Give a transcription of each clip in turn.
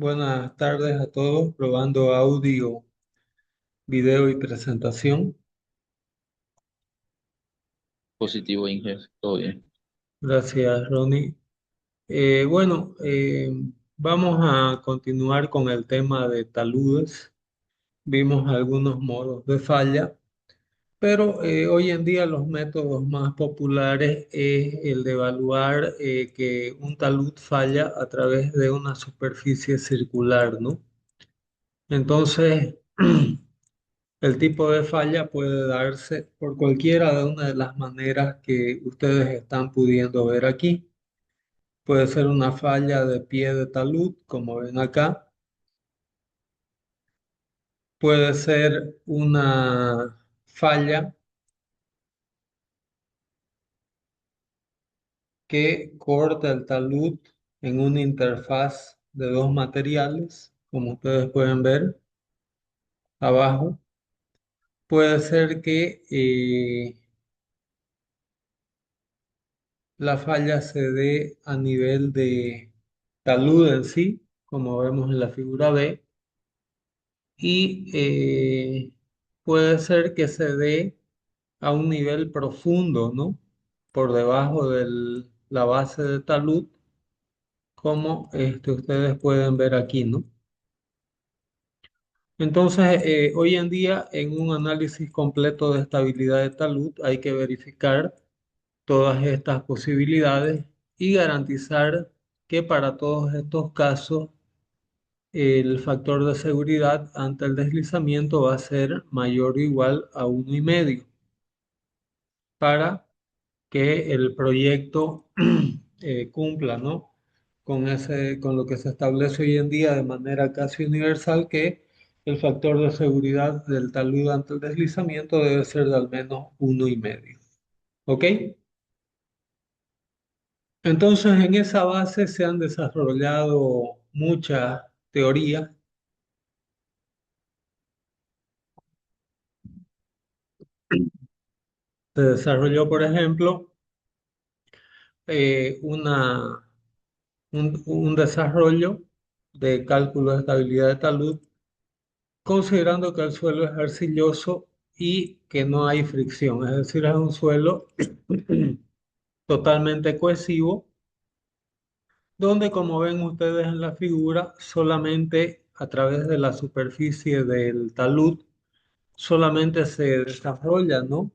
Buenas tardes a todos, probando audio, video y presentación. Positivo, Inges, todo bien. Gracias, Ronnie. Bueno, vamos a continuar con el tema de taludes. Vimos algunos modos de falla, pero hoy en día los métodos más populares es el de evaluar que un talud falla a través de una superficie circular, ¿no? Entonces, el tipo de falla puede darse por cualquiera de una de las maneras que ustedes están pudiendo ver aquí. Puede ser una falla de pie de talud, como ven acá. Puede ser una falla que corta el talud en una interfaz de dos materiales, como ustedes pueden ver abajo. Puede ser que la falla se dé a nivel de talud en sí, como vemos en la figura B, y puede ser que se dé a un nivel profundo, ¿no? Por debajo de la base de talud, como ustedes pueden ver aquí, ¿no? Entonces, hoy en día, en un análisis completo de estabilidad de talud, hay que verificar todas estas posibilidades y garantizar que para todos estos casos el factor de seguridad ante el deslizamiento va a ser mayor o igual a 1,5 para que el proyecto cumpla, ¿no? Con lo que se establece hoy en día de manera casi universal, que el factor de seguridad del talud ante el deslizamiento debe ser de al menos 1,5. ¿Ok? Entonces, en esa base se han desarrollado muchas teorías. Se desarrolló, por ejemplo, una, un desarrollo de cálculo de estabilidad de talud, considerando que el suelo es arcilloso y que no hay fricción, es decir, es un suelo totalmente cohesivo, donde, como ven ustedes en la figura, solamente a través de la superficie del talud solamente se desarrolla, ¿no?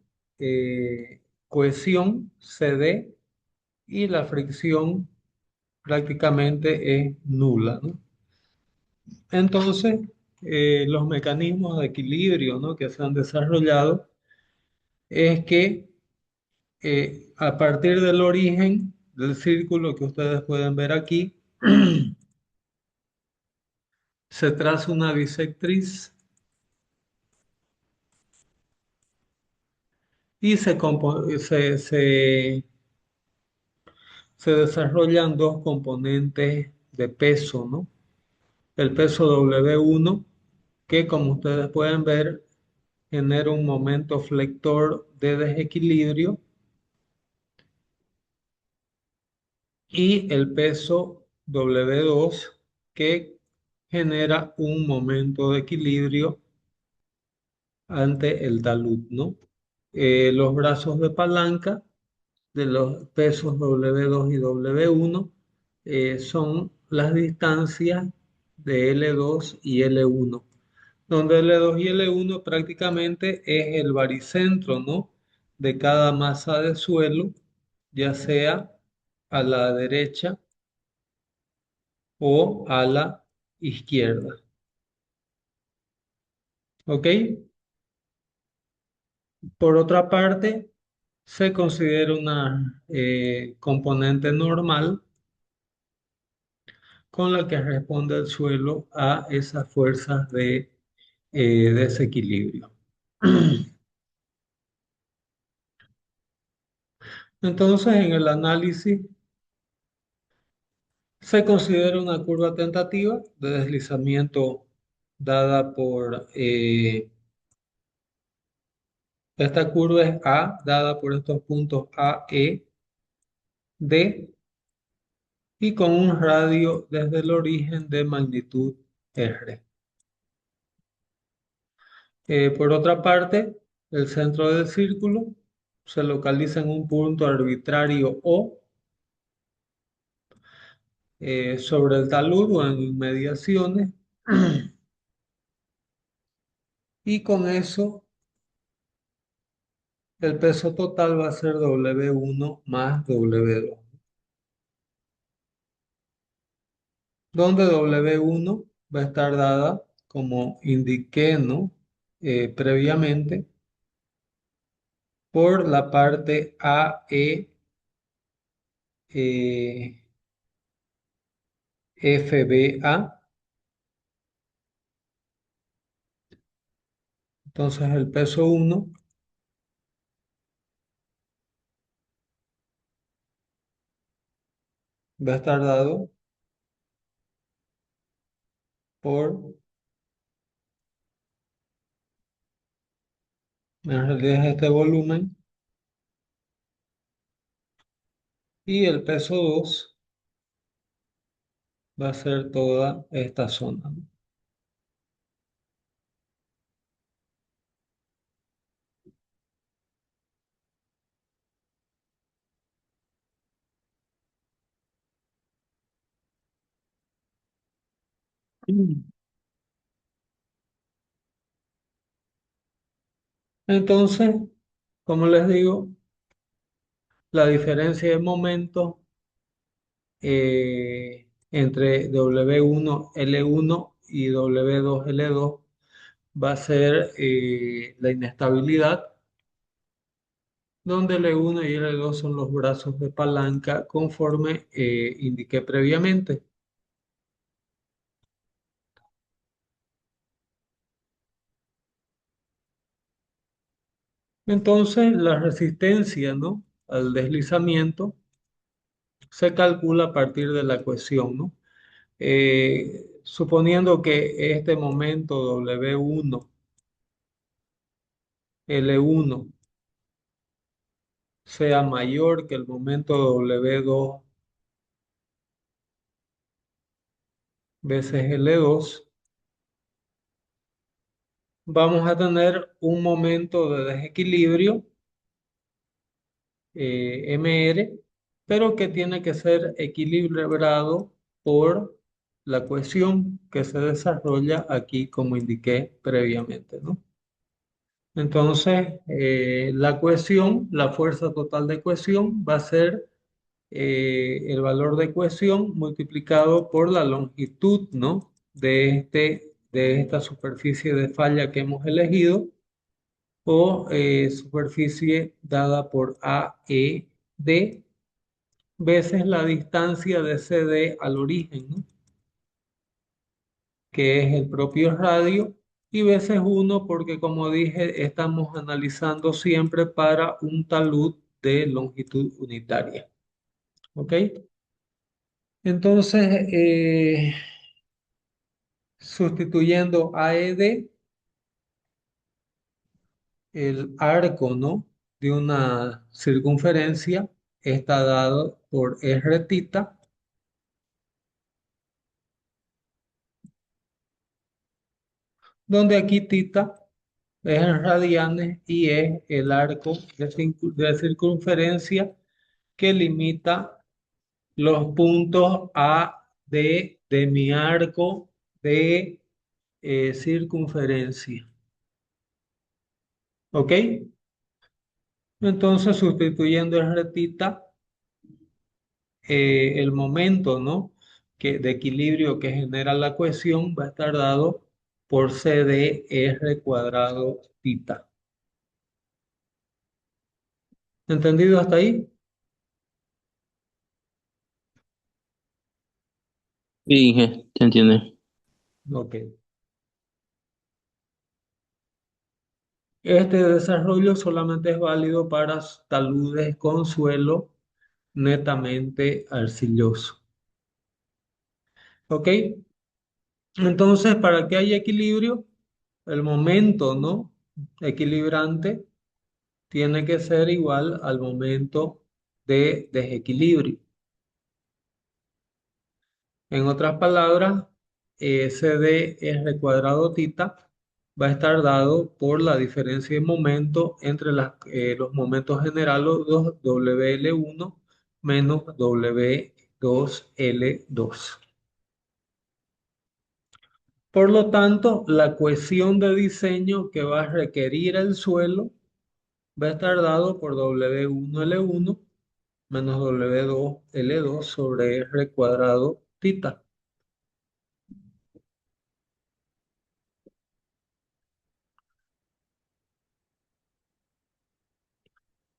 Cohesión, CD, y la fricción prácticamente es nula, ¿no? Entonces, los mecanismos de equilibrio, ¿no?, que se han desarrollado es que a partir del origen del círculo que ustedes pueden ver aquí, se traza una bisectriz y se desarrollan dos componentes de peso, ¿no? El peso W1, que como ustedes pueden ver, genera un momento flector de desequilibrio, y el peso W2, que genera un momento de equilibrio ante el talud, ¿no? Los brazos de palanca de los pesos W2 y W1 son las distancias de L2 y L1, donde L2 y L1 prácticamente es el baricentro, ¿no?, de cada masa de suelo, ya sea a la derecha o a la izquierda. ¿Ok? Por otra parte, se considera una componente normal con la que responde el suelo a esas fuerzas de desequilibrio. Entonces, en el análisis se considera una curva tentativa de deslizamiento dada por, esta curva es A, dada por estos puntos A, E, D, y con un radio desde el origen de magnitud R. Por otra parte, el centro del círculo se localiza en un punto arbitrario O sobre el talud o en inmediaciones, y con eso el peso total va a ser W1 más W2, donde W1 va a estar dada, como indiqué, ¿no? Previamente, por la parte AE eh, FBA. Entonces el peso 1 va a estar dado por, en realidad es este volumen, y el peso 2 va a ser toda esta zona, ¿no? Mm. Entonces, como les digo, la diferencia de momento entre W1 L1 y W2 L2 va a ser la inestabilidad, donde L1 y L2 son los brazos de palanca conforme indiqué previamente. Entonces, la resistencia, ¿no?, al deslizamiento se calcula a partir de la cohesión, ¿no? Suponiendo que este momento W1 L1 sea mayor que el momento W2 veces L2, vamos a tener un momento de desequilibrio MR, pero que tiene que ser equilibrado por la cohesión que se desarrolla aquí, como indiqué previamente, ¿no? Entonces, la cohesión, la fuerza total de cohesión va a ser el valor de cohesión multiplicado por la longitud, ¿no?, de esta superficie de falla que hemos elegido, o superficie dada por AED veces la distancia de CD al origen, ¿no?, que es el propio radio, y veces uno, porque como dije, estamos analizando siempre para un talud de longitud unitaria. ¿Ok? Entonces, sustituyendo AED, el arco, ¿no?, de una circunferencia está dado por R tita, donde aquí tita es en radianes y es el arco de circunferencia que limita los puntos A, D de mi arco de circunferencia. ¿Ok? Entonces, sustituyendo el retita, el momento, ¿no?, de equilibrio que genera la cohesión va a estar dado por CDR cuadrado tita. ¿Entendido hasta ahí? Sí, Inge, te entiende. Ok. Este desarrollo solamente es válido para taludes con suelo netamente arcilloso. ¿Ok? Entonces, para que haya equilibrio, el momento, ¿no?, equilibrante tiene que ser igual al momento de desequilibrio. En otras palabras, CD R cuadrado tita va a estar dado por la diferencia de momento entre los momentos generados WL1 menos W2L2. Por lo tanto, la cohesión de diseño que va a requerir el suelo va a estar dado por W1L1 menos W2L2 sobre R cuadrado tita.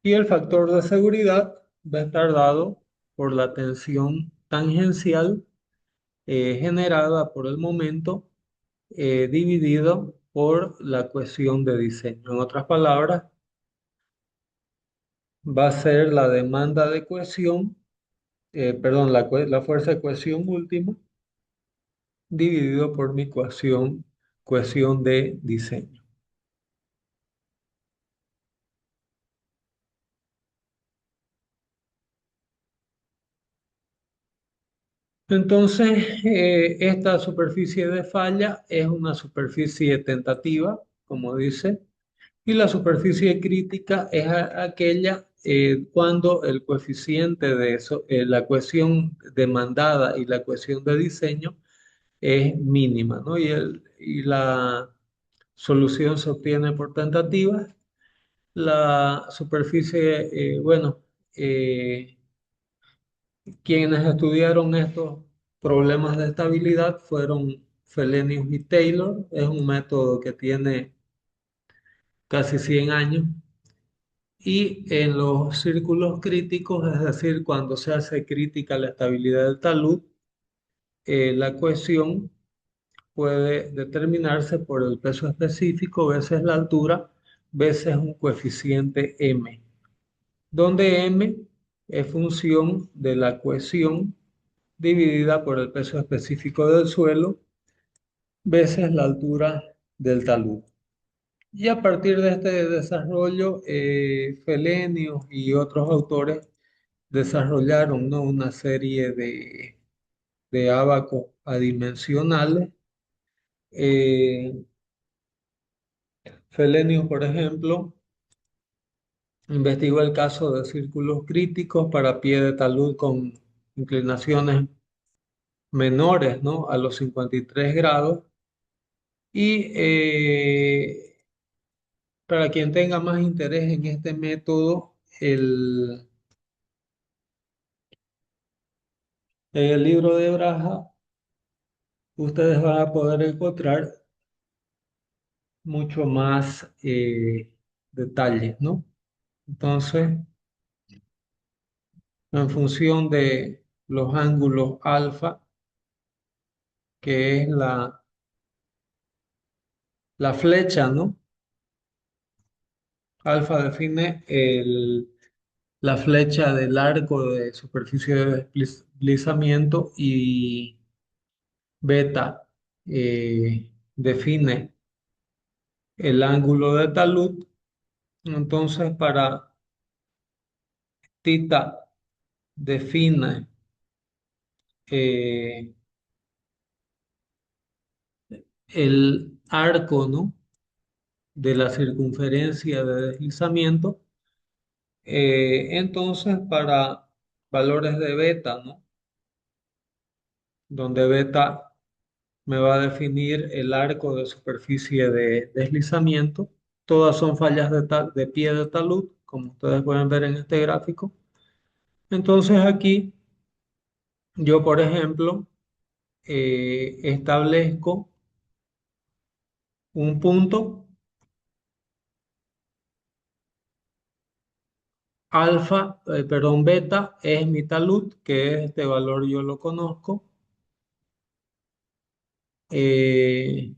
Y el factor de seguridad va a estar dado por la tensión tangencial generada por el momento dividido por la cohesión de diseño. En otras palabras, va a ser la demanda de cohesión, perdón, la fuerza de cohesión última dividido por mi cohesión de diseño. Entonces, esta superficie de falla es una superficie tentativa, como dice, y la superficie crítica es aquella cuando el coeficiente de eso, la cohesión demandada y la cohesión de diseño es mínima, ¿no? Y la solución se obtiene por tentativas. La superficie, bueno, eh, quienes estudiaron estos problemas de estabilidad fueron Felenius y Taylor. Es un método que tiene casi 100 años. Y en los círculos críticos, es decir, cuando se hace crítica la estabilidad del talud, la cohesión puede determinarse por el peso específico veces la altura veces un coeficiente m, donde m es función de la cohesión dividida por el peso específico del suelo veces la altura del talud. Y a partir de este desarrollo, Felenius y otros autores desarrollaron, ¿no?, una serie de ábacos adimensionales. Eh, Felenius, por ejemplo, investigó el caso de círculos críticos para pie de talud con inclinaciones menores, ¿no?, a los 53 grados. Y para quien tenga más interés en este método, en el libro de Braja, ustedes van a poder encontrar mucho más detalles, ¿no? Entonces, en función de los ángulos alfa, que es la flecha, ¿no? Alfa define la flecha del arco de superficie de deslizamiento y beta define el ángulo de talud. Entonces, para tita define eh, el arco, ¿no?, de la circunferencia de deslizamiento. Entonces, para valores de beta, ¿no?, donde beta me va a definir el arco de superficie de deslizamiento. Todas son fallas de pie de talud, como ustedes pueden ver en este gráfico. Entonces aquí yo, por ejemplo, establezco un punto alfa, perdón, beta es mi talud, que es este valor yo lo conozco. Eh,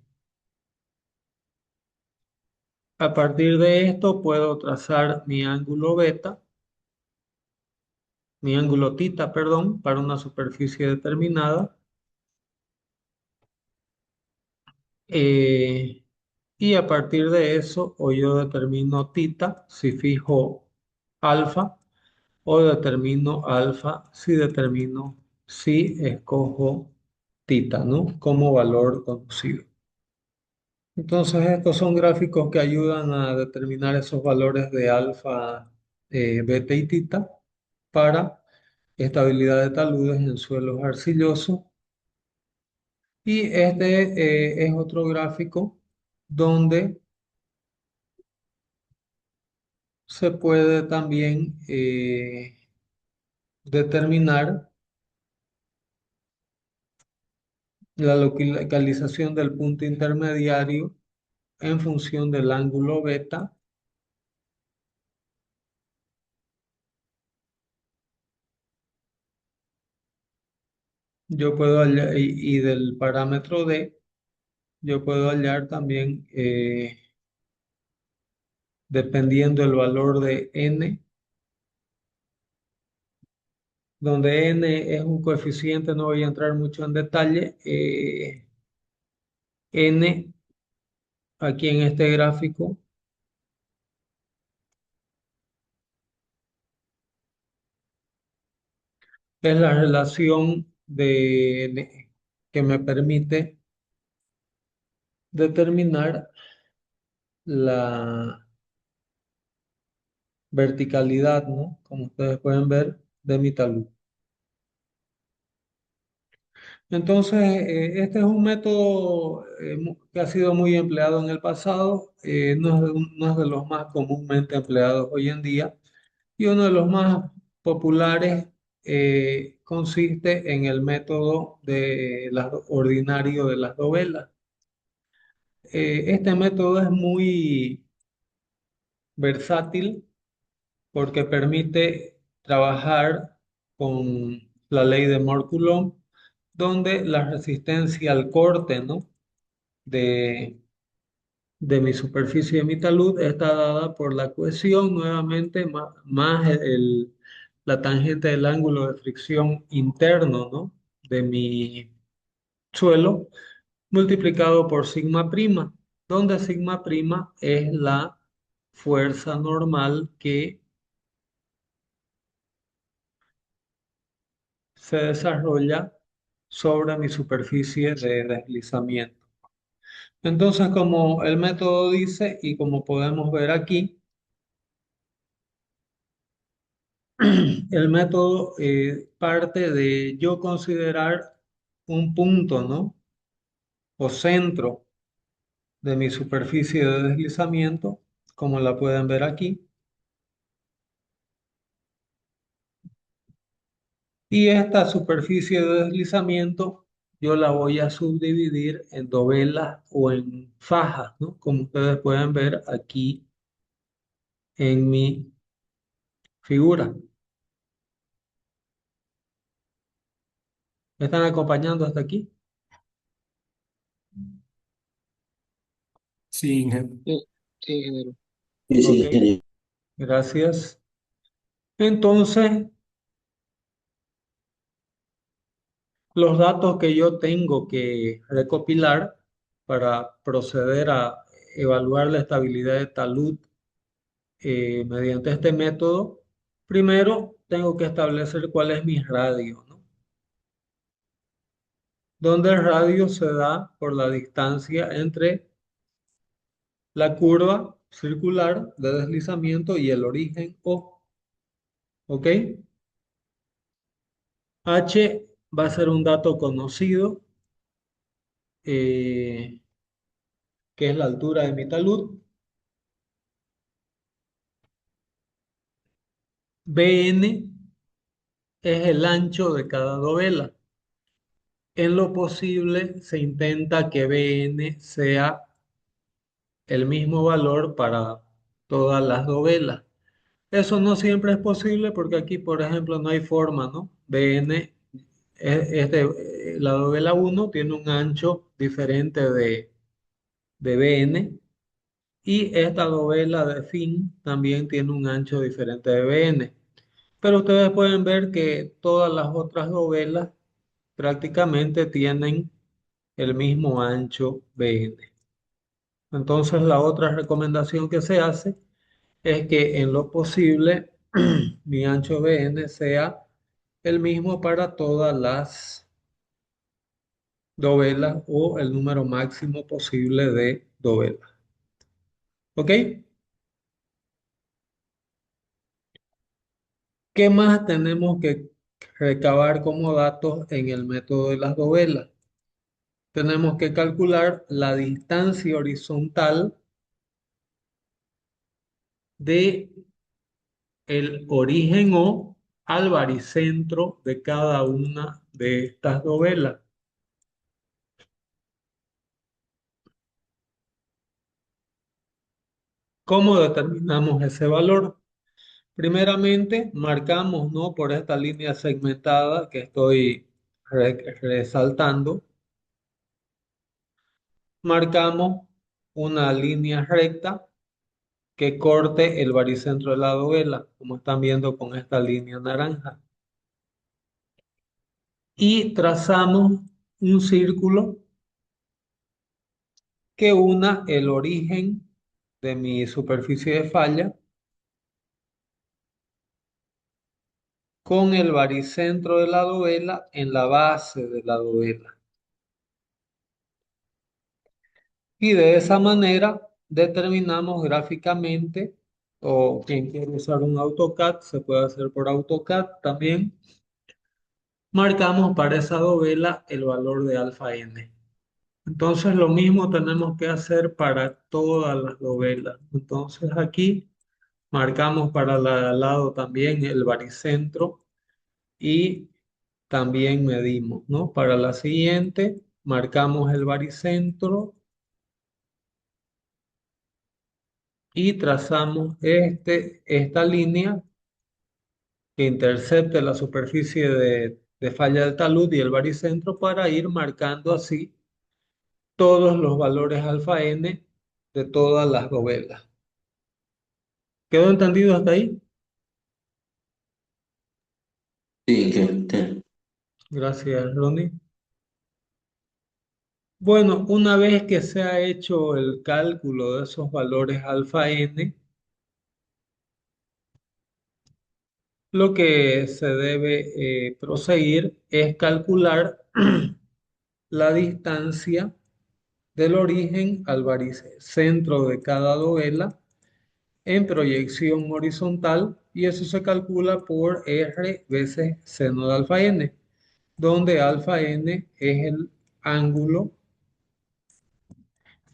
a partir de esto puedo trazar mi ángulo beta, mi ángulo tita, perdón, para una superficie determinada. Eh, y a partir de eso, o yo determino tita si fijo alfa, o determino alfa si escojo tita, ¿no? Como valor conocido. Entonces, estos son gráficos que ayudan a determinar esos valores de alfa, beta y tita para estabilidad de taludes en suelos arcillosos. Y este es otro gráfico donde se puede también determinar la localización del punto intermediario en función del ángulo beta. Yo puedo hallar, y del parámetro D, yo puedo hallar también, dependiendo del valor de n, donde n es un coeficiente, no voy a entrar mucho en detalle. N aquí en este gráfico es la relación que me permite determinar la verticalidad, ¿no? Como ustedes pueden ver, de mi talud. Entonces, este es un método que ha sido muy empleado en el pasado, no es de los más comúnmente empleados hoy en día, y uno de los más populares consiste en el método ordinario de las dovelas. Este método es muy versátil porque permite trabajar con la ley de Moore-Coulomb, donde la resistencia al corte, ¿no? de, de mi superficie de mi talud está dada por la cohesión nuevamente más la tangente del ángulo de fricción interno, ¿no? de mi suelo multiplicado por sigma prima, donde sigma prima es la fuerza normal que se desarrolla sobre mi superficie de deslizamiento. Entonces, como el método dice y como podemos ver aquí, el método parte de yo considerar un punto, ¿no? O centro de mi superficie de deslizamiento, como la pueden ver aquí. Y esta superficie de deslizamiento yo la voy a subdividir en dovelas o en fajas, ¿no? Como ustedes pueden ver aquí en mi figura. ¿Me están acompañando hasta aquí? Sí, Inge. Sí, sí, ingeniero. Sí, Ok, sí, ingeniero. gracias. Entonces, los datos que yo tengo que recopilar para proceder a evaluar la estabilidad de talud mediante este método, primero tengo que establecer cuál es mi radio, ¿no? Donde el radio se da por la distancia entre la curva circular de deslizamiento y el origen O, ¿ok? H va a ser un dato conocido, eh, que es la altura de mi talud. BN es el ancho de cada dovela. En lo posible se intenta que BN sea el mismo valor para todas las dovelas. Eso no siempre es posible porque aquí, por ejemplo, no hay forma, ¿no? BN, la dovela 1 tiene un ancho diferente de BN y esta dovela de fin también tiene un ancho diferente de BN. Pero ustedes pueden ver que todas las otras dovelas prácticamente tienen el mismo ancho BN. Entonces, la otra recomendación que se hace es que en lo posible mi ancho BN sea el mismo para todas las dovelas o el número máximo posible de dovelas. ¿Ok? ¿Qué más tenemos que recabar como datos en el método de las dovelas? Tenemos que calcular la distancia horizontal de el origen O al baricentro de cada una de estas dovelas. ¿Cómo determinamos ese valor? Primeramente, marcamos, ¿no? Por esta línea segmentada que estoy resaltando, marcamos una línea recta que corte el baricentro de la dovela, como están viendo con esta línea naranja. Y trazamos un círculo que una el origen de mi superficie de falla con el baricentro de la dovela en la base de la dovela. Y de esa manera determinamos gráficamente, o quien quiere usar un AutoCAD, se puede hacer por AutoCAD también, marcamos para esa dovela el valor de alfa n. Entonces lo mismo tenemos que hacer para todas las dovelas. Entonces aquí marcamos para la de al lado también el baricentro y también medimos, ¿no? Para la siguiente marcamos el baricentro y trazamos esta línea que intercepte la superficie de falla del talud y el baricentro para ir marcando así todos los valores alfa n de todas las dovelas. ¿Quedó entendido hasta ahí? Sí, que Gracias, Ronnie. Bueno, una vez que se ha hecho el cálculo de esos valores alfa n, lo que se debe proseguir es calcular la distancia del origen al baricentro de cada dovela en proyección horizontal y eso se calcula por R veces seno de alfa n, donde alfa n es el ángulo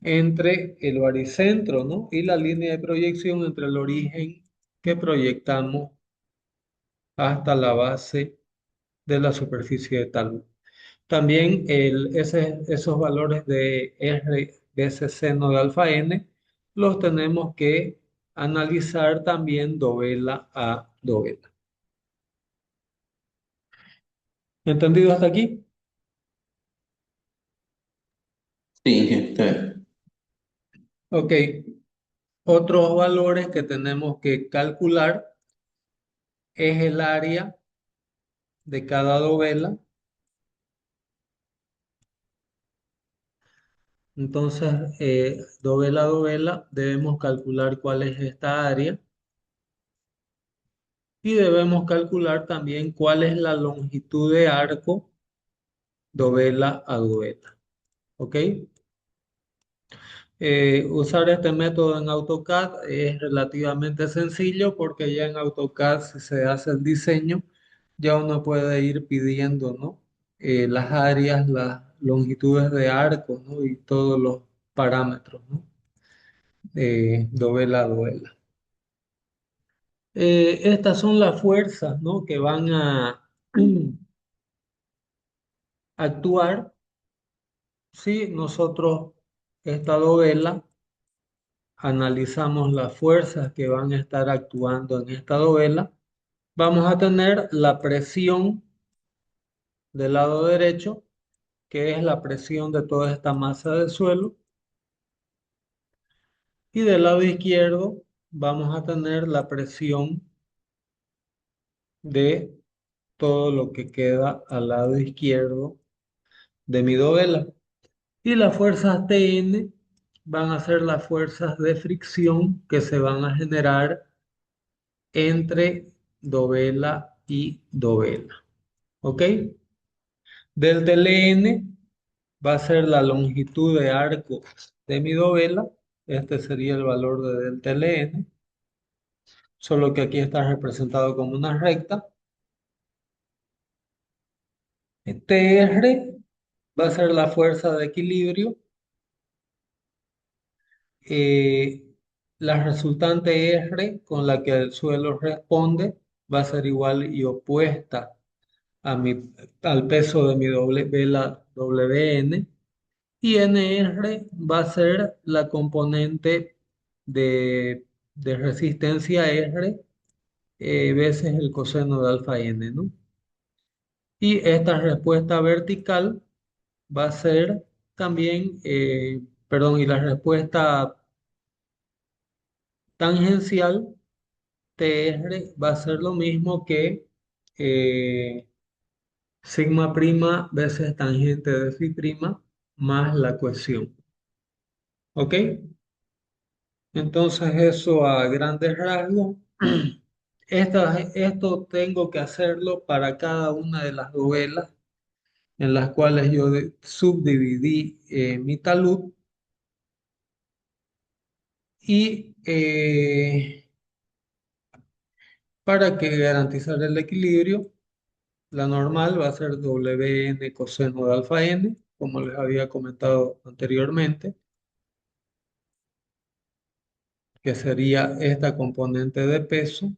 entre el baricentro, ¿no? Y la línea de proyección entre el origen que proyectamos hasta la base de la superficie de talud. También esos valores de R veces seno de alfa n los tenemos que analizar también dovela a dovela. ¿Entendido hasta aquí? sí, que está bien. Ok. Otros valores que tenemos que calcular es el área de cada dovela. Entonces, dovela a dovela, debemos calcular cuál es esta área y debemos calcular también cuál es la longitud de arco dovela a dovela. ¿Ok? Usar este método en AutoCAD es relativamente sencillo porque ya en AutoCAD si se hace el diseño, ya uno puede ir pidiendo, ¿no? Las áreas, las longitudes de arco, ¿no? Y todos los parámetros, ¿no? Dovela a dovela. Estas son las fuerzas, ¿no? Que van a actuar si nosotros esta dovela analizamos las fuerzas que van a estar actuando en esta dovela, vamos a tener la presión del lado derecho, que es la presión de toda esta masa del suelo, y del lado izquierdo vamos a tener la presión de todo lo que queda al lado izquierdo de mi dovela. Y las fuerzas Tn van a ser las fuerzas de fricción que se van a generar entre dovela y dovela. ¿Ok? Del TLN va a ser la longitud de arco de mi dovela. Este sería el valor de delta Ln, solo que aquí está representado como una recta. Tr va a ser la fuerza de equilibrio. eh, la resultante R con la que el suelo responde va a ser igual y opuesta al peso de mi doble vela Wn. Y Nr va a ser la componente de resistencia R veces el coseno de alfa n, ¿no? Y esta respuesta vertical va a ser también, perdón, y la respuesta tangencial TR va a ser lo mismo que eh, sigma prima veces tangente de phi prima más la cohesión. ¿Ok? Entonces eso a grandes rasgos. Esto tengo que hacerlo para cada una de las novelas en las cuales yo subdividí mi talud y para que garantizar el equilibrio, la normal va a ser Wn coseno de alfa n, como les había comentado anteriormente, que sería esta componente de peso.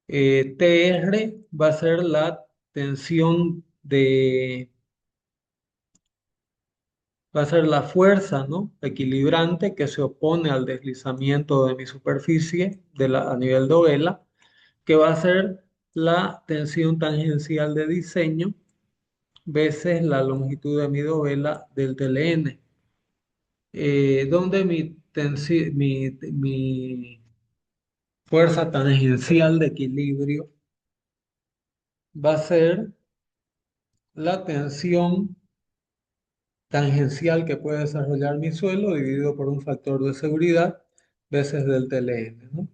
Tr va a ser la tensión va a ser la fuerza, ¿no? Equilibrante que se opone al deslizamiento de mi superficie a nivel de vela, que va a ser la tensión tangencial de diseño veces la longitud de mi dovela del TLN, donde mi fuerza tangencial de equilibrio va a ser la tensión tangencial que puede desarrollar mi suelo dividido por un factor de seguridad veces del TLN, ¿no?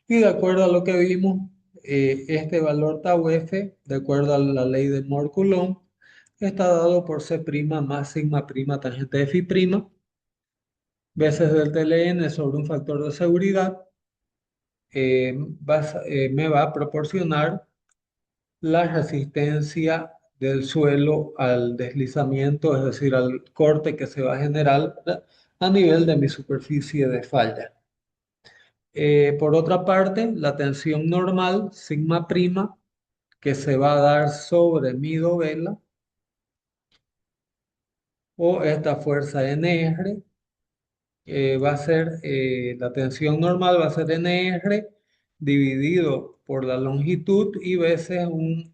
Y de acuerdo a lo que vimos, este valor tau f, de acuerdo a la ley de Moore-Coulomb, está dado por C' más sigma prima tangente de phi prima veces del TLN sobre un factor de seguridad, me va a proporcionar la resistencia del suelo al deslizamiento, es decir, al corte que se va a generar a nivel de mi superficie de falla. Por otra parte, la tensión normal, sigma prima, que se va a dar sobre mi dovela, o esta fuerza NR, va a ser, la tensión normal va a ser NR dividido por la longitud y veces un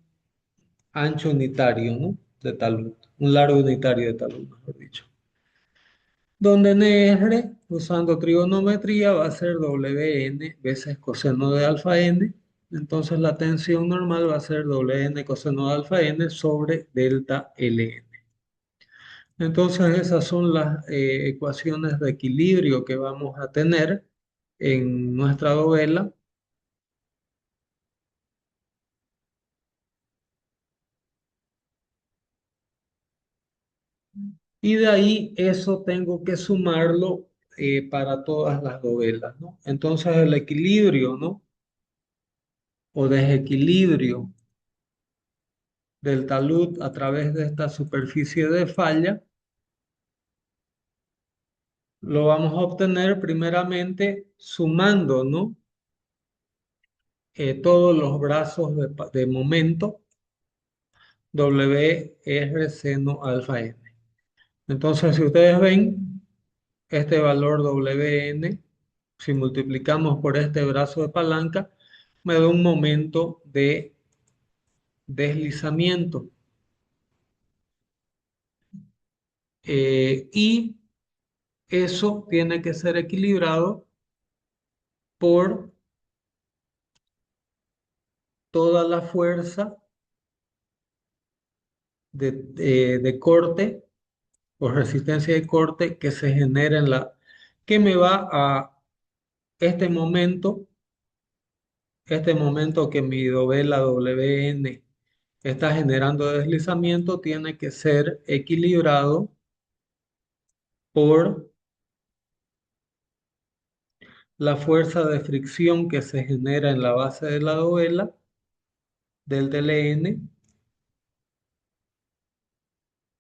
ancho unitario, ¿no? De talud, un largo unitario de talud, mejor dicho. Donde NR, usando trigonometría, va a ser Wn veces coseno de alfa n. Entonces la tensión normal va a ser Wn coseno de alfa n sobre delta Ln. Entonces esas son las ecuaciones de equilibrio que vamos a tener en nuestra dovela. Y de ahí eso tengo que sumarlo para todas las dovelas, ¿no? Entonces el equilibrio, ¿no? O desequilibrio del talud a través de esta superficie de falla lo vamos a obtener primeramente sumando, ¿no? Todos los brazos de momento WR seno alfa n. Entonces, si ustedes ven este valor Wn, si multiplicamos por este brazo de palanca, me da un momento de deslizamiento. Y eso tiene que ser equilibrado por toda la fuerza de corte o resistencia de corte que se genera que me va a este momento, este momento que mi dovela Wn está generando deslizamiento tiene que ser equilibrado por la fuerza de fricción que se genera en la base de la dovela del TLN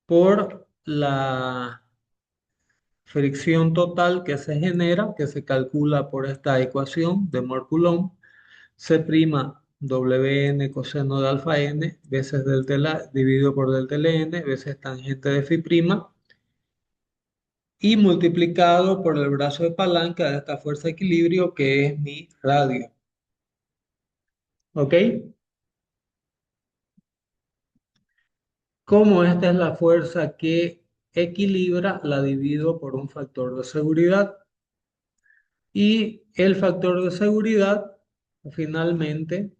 por la fricción total que se genera, que se calcula por esta ecuación de Mohr-Coulomb, C' Wn coseno de alfa n veces delta L dividido por delta Ln veces tangente de phi' y multiplicado por el brazo de palanca de esta fuerza de equilibrio que es mi radio. ¿Ok? Como esta es la fuerza que equilibra, la divido por un factor de seguridad. Y el factor de seguridad finalmente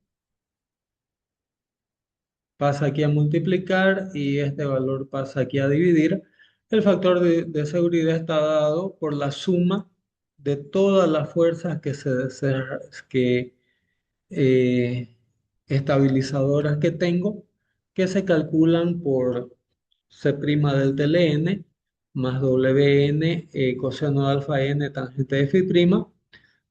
pasa aquí a multiplicar y este valor pasa aquí a dividir. El factor de seguridad está dado por la suma de todas las fuerzas que eh, estabilizadoras que tengo, que se calculan por C' del TLN más WN coseno de alfa n tangente de phi'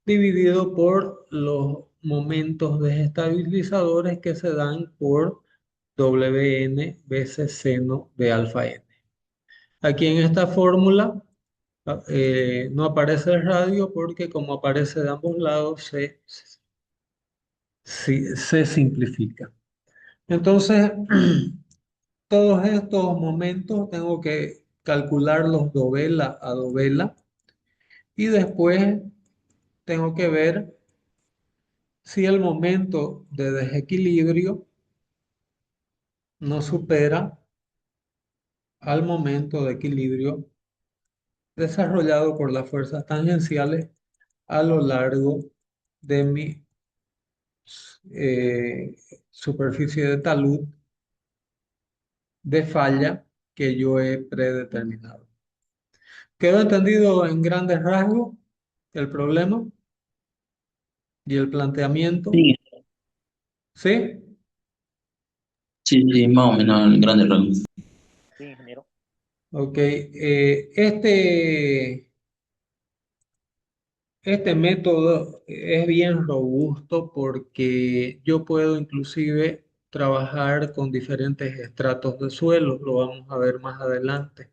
dividido por los momentos desestabilizadores que se dan por Wn veces seno de alfa n. Aquí en esta fórmula no aparece el radio porque como aparece de ambos lados se simplifica. Entonces, todos estos momentos tengo que calcularlos dovela a dovela y después tengo que ver si el momento de desequilibrio no supera al momento de equilibrio desarrollado por las fuerzas tangenciales a lo largo de mi eh, superficie de talud de falla que yo he predeterminado. ¿Quedó entendido en grandes rasgos el problema y el planteamiento? Sí, ¿Sí? sí, sí, más o menos en grandes rasgos. Sí, ingeniero. Ok. Este método es bien robusto porque yo puedo inclusive trabajar con diferentes estratos de suelo, lo vamos a ver más adelante.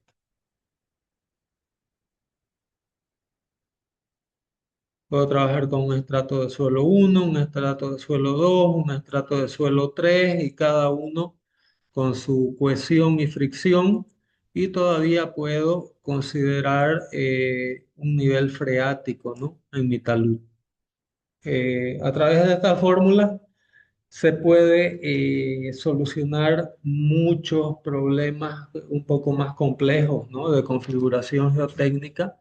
Puedo trabajar con un estrato de suelo 1, un estrato de suelo 2, un estrato de suelo 3 y cada uno con su cohesión y fricción y todavía puedo considerar un nivel freático, ¿no? En mi talud. A través de esta fórmula se puede solucionar muchos problemas un poco más complejos, ¿no? De configuración geotécnica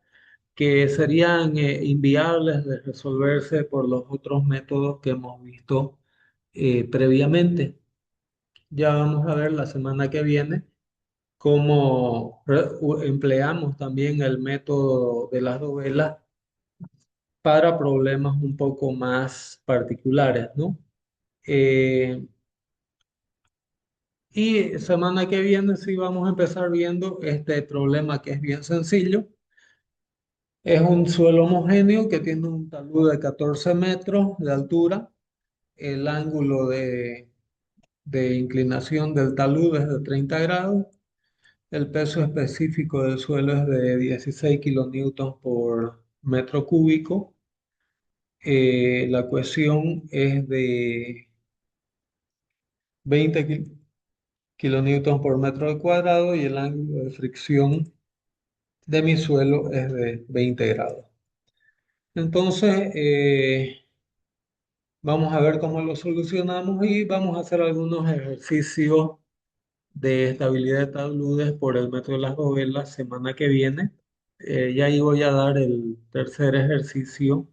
que serían inviables de resolverse por los otros métodos que hemos visto previamente. Ya vamos a ver la semana que viene cómo empleamos también el método de las dovelas para problemas un poco más particulares, ¿no? Eh, y semana que viene sí vamos a empezar viendo este problema que es bien sencillo. Es un suelo homogéneo que tiene un talud de 14 metros de altura. El ángulo de inclinación del talud es de 30 grados. El peso específico del suelo es de 16 kilonewtons por metro cúbico. La cohesión es de 20 kilonewtons por metro cuadrado y el ángulo de fricción de mi suelo es de 20 grados. Entonces, vamos a ver cómo lo solucionamos y vamos a hacer algunos ejercicios de estabilidad de taludes por el metro de las dovelas semana que viene. Ya ahí voy a dar el tercer ejercicio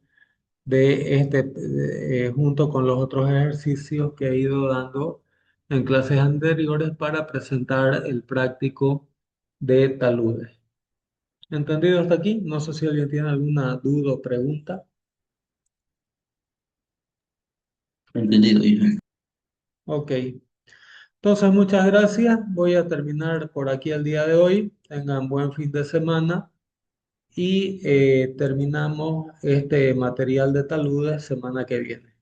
junto con los otros ejercicios que he ido dando en clases anteriores para presentar el práctico de taludes. ¿Entendido hasta aquí? No sé si alguien tiene alguna duda o pregunta. Entendido, hija. Ok. Entonces, muchas gracias. Voy a terminar por aquí el día de hoy. Tengan buen fin de semana y terminamos este material de taludes semana que viene.